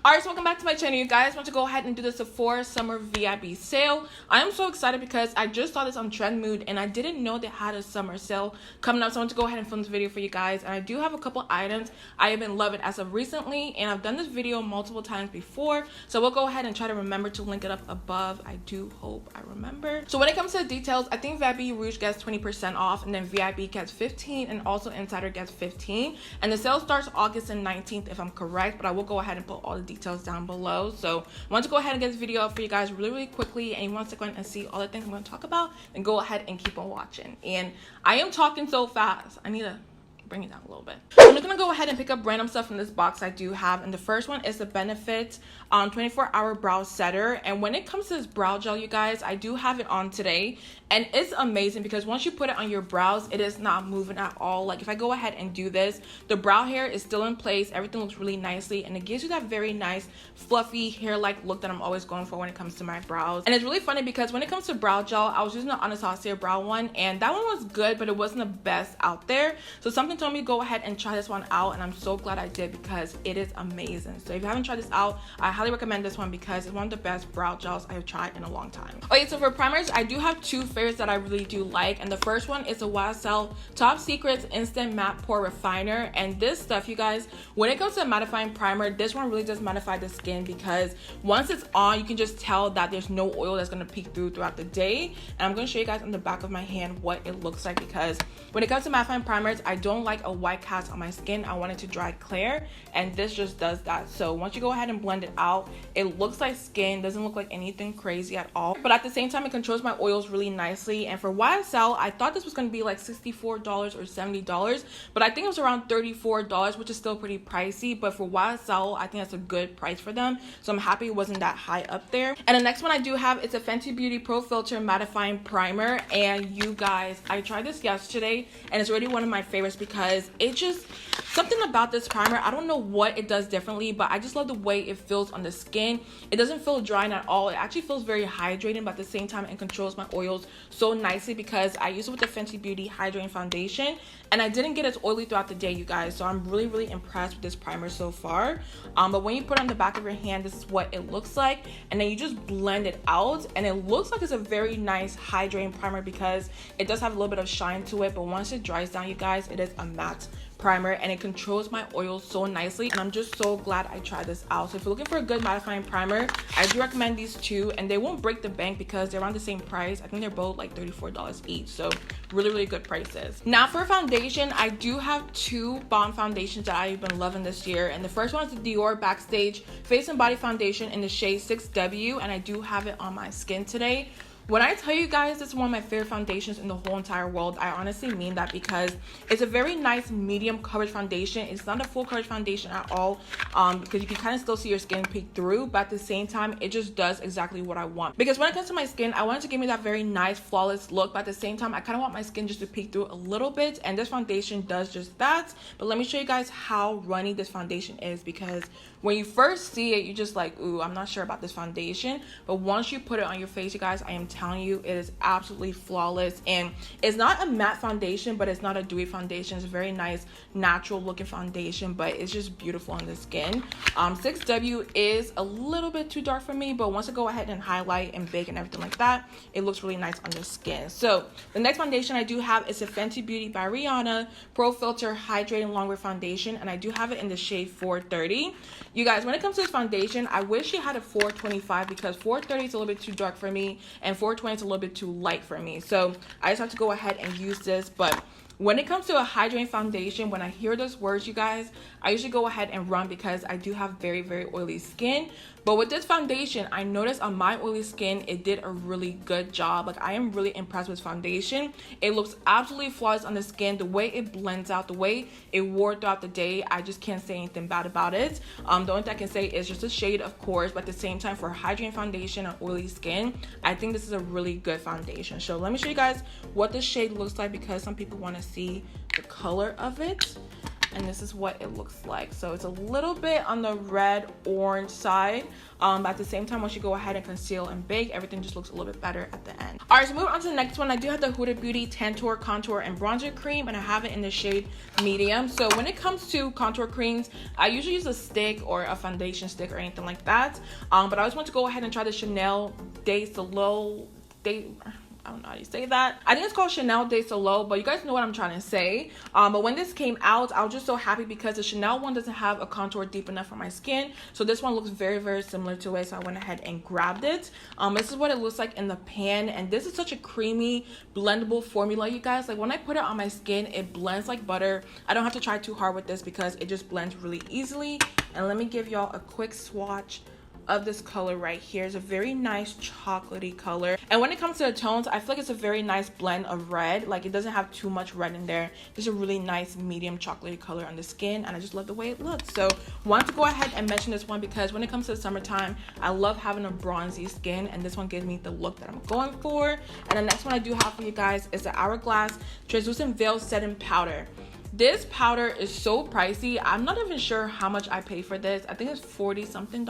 Alright, so welcome back to my channel, you guys. I want to go ahead and do the Sephora summer VIB sale. I am so excited because I just saw this on Trendmood and I didn't know they had a summer sale coming up, so I want to go ahead and film this video for you guys. And I do have a couple items I have been loving as of recently, and I've done this video multiple times before, so we'll go ahead and try to remember to link it up above. I do hope I remember. So when it comes to the details, I think VIB Rouge gets 20% off, and then VIB gets 15%, and also Insider gets 15%. And the sale starts August 19th if I'm correct, but I will go ahead and put all the details down below. So I want to go ahead and get this video up for you guys really quickly, and you want to go ahead and see all the things I'm going to talk about, and go ahead and keep on watching. And I am talking so fast, I need to bring it down a little bit. I'm just gonna go ahead and pick up random stuff from this box I do have, and the first one is the Benefit 24-hour brow setter. And when it comes to this brow gel, you guys, I do have it on today, and it's amazing because once you put it on your brows, it is not moving at all. Like if I go ahead and do this, the brow hair is still in place, everything looks really nicely, and it gives you that very nice fluffy hair-like look that I'm always going for when it comes to my brows. And it's really funny because when it comes to brow gel, I was using the Anastasia brow one, and that one was good, but it wasn't the best out there. So something told me to go ahead and try this one out, and I'm so glad I did because it is amazing. So if you haven't tried this out, I highly recommend this one because it's one of the best brow gels I have tried in a long time. Okay, so for primers, I do have two favorites that I really do like, and the first one is the YSL Top Secrets Instant Matte Pore Refiner. And this stuff, you guys, when it comes to a mattifying primer, this one really does mattify the skin because once it's on, you can just tell that there's no oil that's going to peek through throughout the day. And I'm going to show you guys on the back of my hand what it looks like, because when it comes to mattifying primers, I don't like a white cast on my skin. I want it to dry clear, and this just does that. So once you go ahead and blend it out, it looks like skin, doesn't look like anything crazy at all, but at the same time it controls my oils really nicely. And for YSL, I thought this was going to be like $64 or $70, but I think it was around $34, which is still pretty pricey, but for YSL, I think that's a good price for them, so I'm happy it wasn't that high up there. And the next one I do have is a Fenty Beauty Pro Filt'r Mattifying Primer. And you guys, I tried this yesterday, and it's already one of my favorites because it just, something about this primer, I don't know what it does differently, but I just love the way it feels on the skin. It doesn't feel drying at all. It actually feels very hydrating, but at the same time it controls my oils so nicely because I use it with the Fenty Beauty Hydrating Foundation, and I didn't get as oily throughout the day, you guys. So I'm really impressed with this primer so far. But when you put it on the back of your hand, this is what it looks like, and then you just blend it out, and it looks like it's a very nice hydrating primer because it does have a little bit of shine to it, but once it dries down, you guys, it is a matte primer, and it controls my oils so nicely, and I'm just so glad I tried this out. So if you're looking for a good mattifying primer, I do recommend these two, and they won't break the bank because they're around the same price. I think they're both like $34 each, so really good prices. Now for foundation, I do have two bomb foundations that I've been loving this year, and the first one is the Dior Backstage Face and Body Foundation in the shade 6W, and I do have it on my skin today. When I tell you guys this is one of my favorite foundations in the whole entire world, I honestly mean that because it's a very nice medium coverage foundation. It's not a full coverage foundation at all, because you can kind of still see your skin peek through, but at the same time it just does exactly what I want. Because when it comes to my skin, I want it to give me that very nice flawless look, but at the same time I kind of want my skin just to peek through a little bit, and this foundation does just that. But let me show you guys how runny this foundation is, because when you first see it, you're just like, ooh, I'm not sure about this foundation, but once you put it on your face, you guys, I am telling you, it is absolutely flawless. And it's not a matte foundation, but it's not a dewy foundation. It's a very nice natural looking foundation, but it's just beautiful on the skin. 6W is a little bit too dark for me, but once I go ahead and highlight and bake and everything like that, it looks really nice on the skin. So the next foundation I do have is a Fenty Beauty by Rihanna Pro Filt'r Hydrating Longwear Foundation, and I do have it in the shade 430. You guys, when it comes to this foundation, I wish it had a 425 because 430 is a little bit too dark for me, and 420 is a little bit too light for me. So I just have to go ahead and use this. But when it comes to a hydrating foundation, when I hear those words, you guys, I usually go ahead and run because I do have very oily skin. But with this foundation, I noticed on my oily skin, it did a really good job. Like, I am really impressed with this foundation. It looks absolutely flawless on the skin. The way it blends out, the way it wore throughout the day, I just can't say anything bad about it. The only thing I can say is just a shade, of course, but at the same time, for hydrating foundation on oily skin, I think this is a really good foundation. So let me show you guys what this shade looks like because some people want to see the color of it. and this is what it looks like. So it's a little bit on the red orange side, but at the same time, once you go ahead and conceal and bake, everything just looks a little bit better at the end. All right, so moving on to the next one, I do have the Huda Beauty Tantour Contour and Bronzer Cream, and I have it in the shade medium. So when it comes to contour creams, I usually use a stick or a foundation stick or anything like that, but I always want to go ahead and try the Chanel de Solo, I don't know how you say that. I think it's called Chanel de Solo, but you guys know what I'm trying to say. But when this came out, I was just so happy because the Chanel one doesn't have a contour deep enough for my skin. So this one looks very, very similar to it. So I went ahead and grabbed it. This is what it looks like in the pan. And this is such a creamy, blendable formula, you guys. Like when I put it on my skin, it blends like butter. I don't have to try too hard with this because it just blends really easily. And let me give y'all a quick swatch of this color right here. It's a very nice chocolatey color, and when it comes to the tones, I feel like it's a very nice blend of red. Like it doesn't have too much red in there. It's a really nice medium chocolatey color on the skin, and I just love the way it looks. So wanted to go ahead and mention this one because when it comes to the summertime, I love having a bronzy skin, and this one gives me the look that I'm going for. And the next one I do have for you guys is the Hourglass Translucent Veil Setting Powder. This powder is so pricey. I'm not even sure how much I paid for this. I think it's $40 something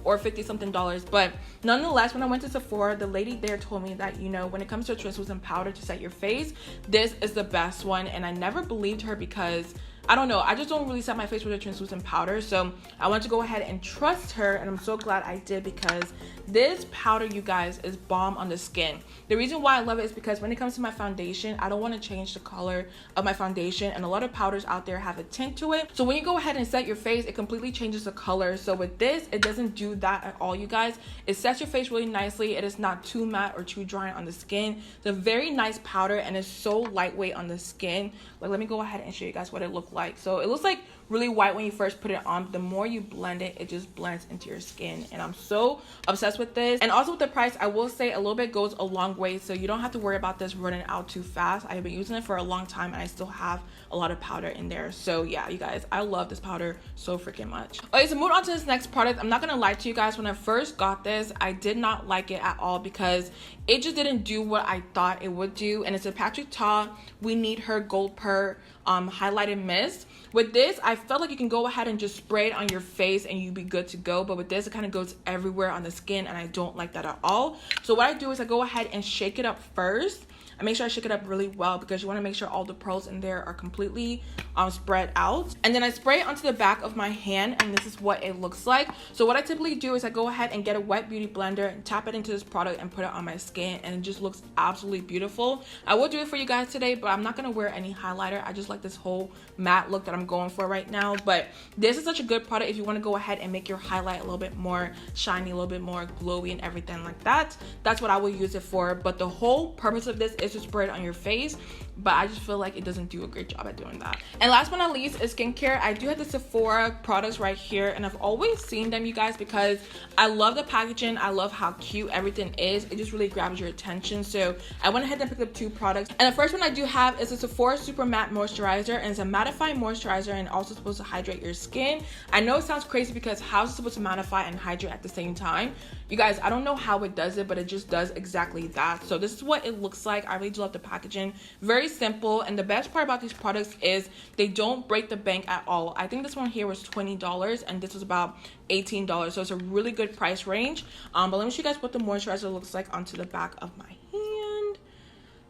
or $50 something, but nonetheless, when I went to Sephora, the lady there told me that, you know, when it comes to a translucent powder to set your face, this is the best one. And I never believed her because I don't know, I just don't really set my face with a translucent powder. So I want to go ahead and trust her, and I'm so glad I did because this powder, you guys, is bomb on the skin. The reason why I love it is because when it comes to my foundation, I don't want to change the color of my foundation, and a lot of powders out there have a tint to it. So when you go ahead and set your face, it completely changes the color. So with this, it doesn't do that at all, you guys. It sets your face really nicely. It is not too matte or too dry on the skin. It's a very nice powder, and it's so lightweight on the skin. Like, let me go ahead and show you guys what it looks like. So it looks like really white when you first put it on. The more you blend it, it just blends into your skin, and I'm so obsessed with this. And also with the price, I will say a little bit goes a long way, so you don't have to worry about this running out too fast. I've been using it for a long time, and I still have a lot of powder in there. So yeah, you guys, I love this powder so freaking much. Okay, so moving on to this next product. I'm not gonna lie to you guys, when I first got this, I did not like it at all because it just didn't do what I thought it would do. And it's a Patrick Ta We Need Her Gold Pore highlighted mist. With this, I felt like you can go ahead and just spray it on your face and you'd be good to go, but with this, it kind of goes everywhere on the skin, and I don't like that at all. So what I do is I go ahead and shake it up first. I make sure I shake it up really well because you want to make sure all the pearls in there are completely spread out. And then I spray it onto the back of my hand, and this is what it looks like. So what I typically do is I go ahead and get a wet beauty blender and tap it into this product and put it on my skin, and it just looks absolutely beautiful. I will do it for you guys today, but I'm not going to wear any highlighter. I just like this whole matte look that I'm going for right now. But this is such a good product if you want to go ahead and make your highlight a little bit more shiny, a little bit more glowy and everything like that. That's what I will use it for. But the whole purpose of this is to spray it on your face, but I just feel like it doesn't do a great job at doing that. And last but not least is skincare. I do have the Sephora products right here, and I've always seen them, you guys, because I love the packaging. I love how cute everything is. It just really grabs your attention. So I went ahead and picked up two products, and the first one I do have is the Sephora Super Matte Moisturizer, and it's a mattifying moisturizer and also supposed to hydrate your skin. I know it sounds crazy because how is it supposed to mattify and hydrate at the same time? You guys, I don't know how it does it, but it just does exactly that. So this is what it looks like. I really do love the packaging. Very simple, and the best part about these products is they don't break the bank at all. I think this one here was $20 and this was about $18, so it's a really good price range. But let me show you guys what the moisturizer looks like onto the back of my hand.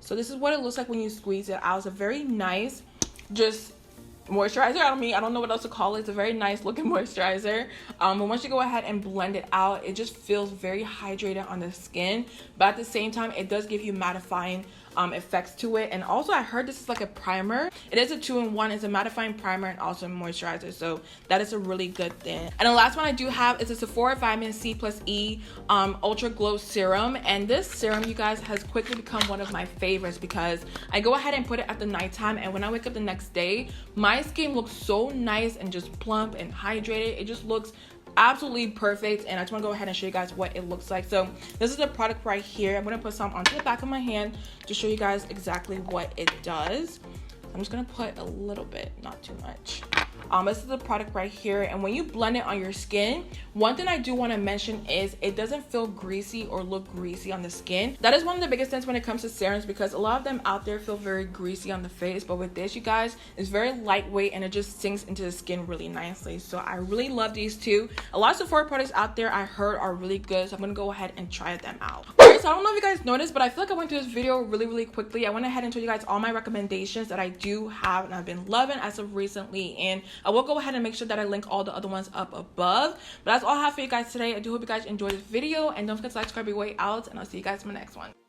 So this is what it looks like when you squeeze it out. It's a very nice just moisturizer. I don't know what else to call it. It's a very nice looking moisturizer, but once you go ahead and blend it out, it just feels very hydrated on the skin, but at the same time it does give you mattifying effects to it. And also I heard this is like a primer. It is a 2-in-1. It's a mattifying primer and also a moisturizer, so that is a really good thing. And the last one I do have is a Sephora Vitamin C plus E Ultra Glow Serum, and this serum, you guys, has quickly become one of my favorites because I go ahead and put it at the nighttime, and when I wake up the next day, my skin looks so nice and just plump and hydrated. It just looks absolutely perfect, and I just want to go ahead and show you guys what it looks like. So this is the product right here. I'm going to put some onto the back of my hand to show you guys exactly what it does. I'm just going to put a little bit, not too much. This is the product right here, and when you blend it on your skin, one thing I do want to mention is it doesn't feel greasy or look greasy on the skin. That is one of the biggest things when it comes to serums, because a lot of them out there feel very greasy on the face, but with this, you guys, it's very lightweight and it just sinks into the skin really nicely. So I really love these two. A lot of Sephora products out there I heard are really good, so I'm gonna go ahead and try them out. Alright, so I don't know if you guys noticed, but I feel like I went through this video really quickly. I went ahead and told you guys all my recommendations that I do have and I've been loving as of recently, and I will go ahead and make sure that I link all the other ones up above. But that's all I have for you guys today. I do hope you guys enjoyed this video, and don't forget to like, subscribe your way out, and I'll see you guys in my next one.